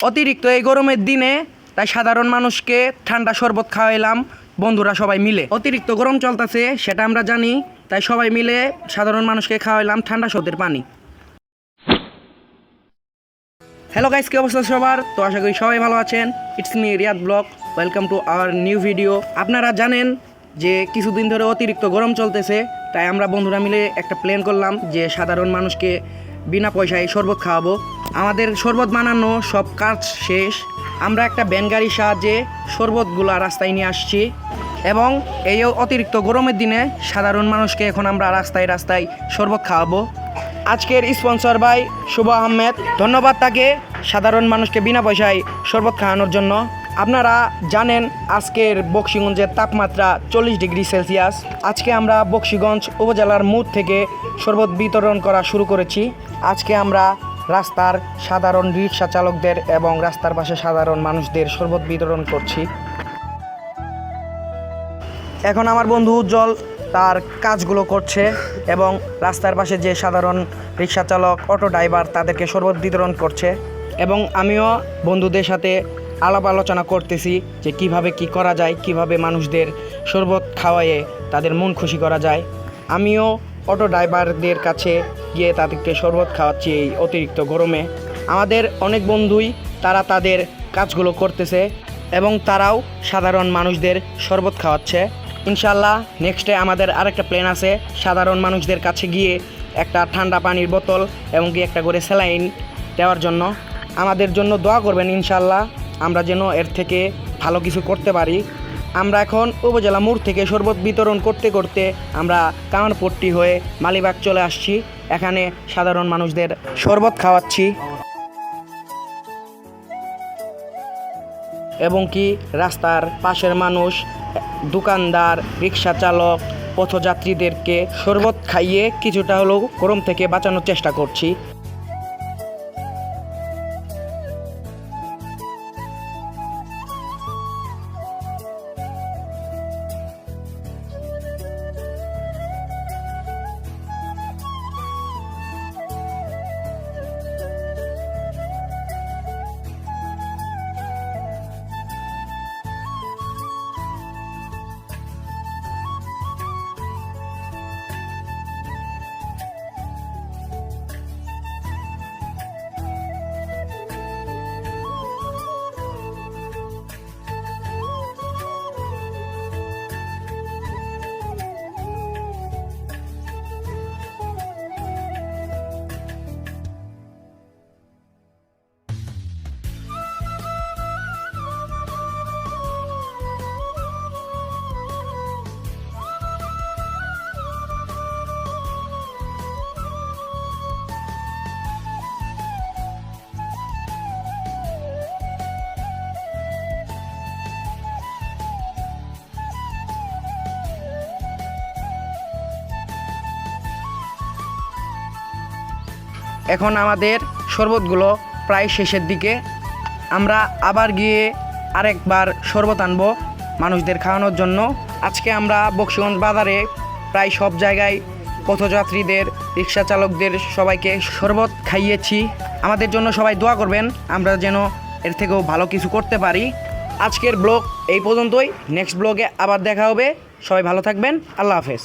অতিরিক্ত এই গরমের দিনে তাই সাধারণ মানুষকে ঠান্ডা শরবত খাওয়াইলাম বন্ধুরা সবাই মিলে। অতিরিক্ত গরম চলতেছে সেটা আমরা জানি, তাই সবাই মিলে সাধারণ মানুষকে খাওয়াইলাম ঠান্ডা শরবতের পানি। হ্যালো গাইস, কি অবস্থা সবার? তো আশা করি সবাই ভালো আছেন। It's me Riyad blog, welcome to our new video. আপনারা জানেন যে কিছুদিন ধরে অতিরিক্ত গরম চলতেছে, তাই আমরা বন্ধুরা মিলে একটা প্ল্যান করলাম যে সাধারণ মানুষকে বিনা পয়সায় শরবত খাওয়াবো। আমাদের শরবত বানানো সব কাজ শেষ, আমরা একটা ভ্যান গাড়ির সাহায্যে শরবতগুলো রাস্তায় নিয়ে আসছি এবং এই অতিরিক্ত গরমের দিনে সাধারণ মানুষকে এখন আমরা রাস্তায় রাস্তায় শরবত খাওয়াবো। আজকের স্পন্সর ভাই শুভ আহমেদ, ধন্যবাদ তাকে সাধারণ মানুষকে বিনা পয়সায় শরবত খাওয়ানোর জন্য। আপনারা জানেন আজকের বকশীগঞ্জের তাপমাত্রা 40 ডিগ্রি সেলসিয়াস। আজকে আমরা বকশীগঞ্জ উপজেলার মুঠ থেকে শরবত বিতরণ করা শুরু করেছি। আজকে আমরা রাস্তার সাধারণ রিক্সা চালকদের এবং রাস্তার পাশে সাধারণ মানুষদের শরবত বিতরণ করছি। এখন আমার বন্ধু উজ্জ্বল তার কাজগুলো করছে এবং রাস্তার পাশে যে সাধারণ রিক্সা চালক, অটো ড্রাইভার তাদেরকে শরবত বিতরণ করছে এবং আমিও বন্ধুদের সাথে আলাপ আলোচনা করতেছি যে কিভাবে কি করা যায়, কিভাবে মানুষদের শরবত খাওয়ায়ে তাদের মন খুশি করা যায়। আমিও অটো ড্রাইভারদের কাছে গিয়ে তাদেরকে শরবত খাওয়াচ্ছি এই অতিরিক্ত গরমে। আমাদের অনেক বন্ধুই তারা তাদের কাজগুলো করতেছে এবং তারাও সাধারণ মানুষদের শরবত খাওয়াচ্ছে। ইনশাল্লাহ নেক্সটে আমাদের আরেকটা প্ল্যান আছে, সাধারণ মানুষদের কাছে গিয়ে একটা ঠান্ডা পানির বোতল এবং কি একটা করে স্যালাইন দেওয়ার জন্য। আমাদের জন্য দোয়া করবেন ইনশাল্লাহ, আমরা যেন এর থেকে ভালো কিছু করতে পারি। আমরা এখন উপজেলা মোড় থেকে শরবত বিতরণ করতে করতে আমরা কামারপট্টি হয়ে মালিবাগ চলে আসছি। এখানে সাধারণ মানুষদের শরবত খাওয়াচ্ছি এবং কি রাস্তার পাশের মানুষ, দোকানদার, রিক্সা চালক, পথযাত্রীদেরকে শরবত খাইয়ে কিছুটা হলেও গরম থেকে বাঁচানোর চেষ্টা করছি। এখন আমাদের শরবতগুলো প্রায় শেষের দিকে, আমরা আবার গিয়ে আরেকবার শরবত আনবো মানুষদের খাওয়ানোর জন্য। আজকে আমরা বকশীগঞ্জ বাজারে প্রায় সব জায়গায় পথযাত্রীদের, রিক্সা চালকদের সবাইকে শরবত খাইয়েছি। আমাদের জন্য সবাই দোয়া করবেন, আমরা যেন এর থেকেও ভালো কিছু করতে পারি। আজকের ব্লগ এই পর্যন্তই, নেক্সট ব্লগে আবার দেখা হবে। সবাই ভালো থাকবেন, আল্লাহ হাফেজ।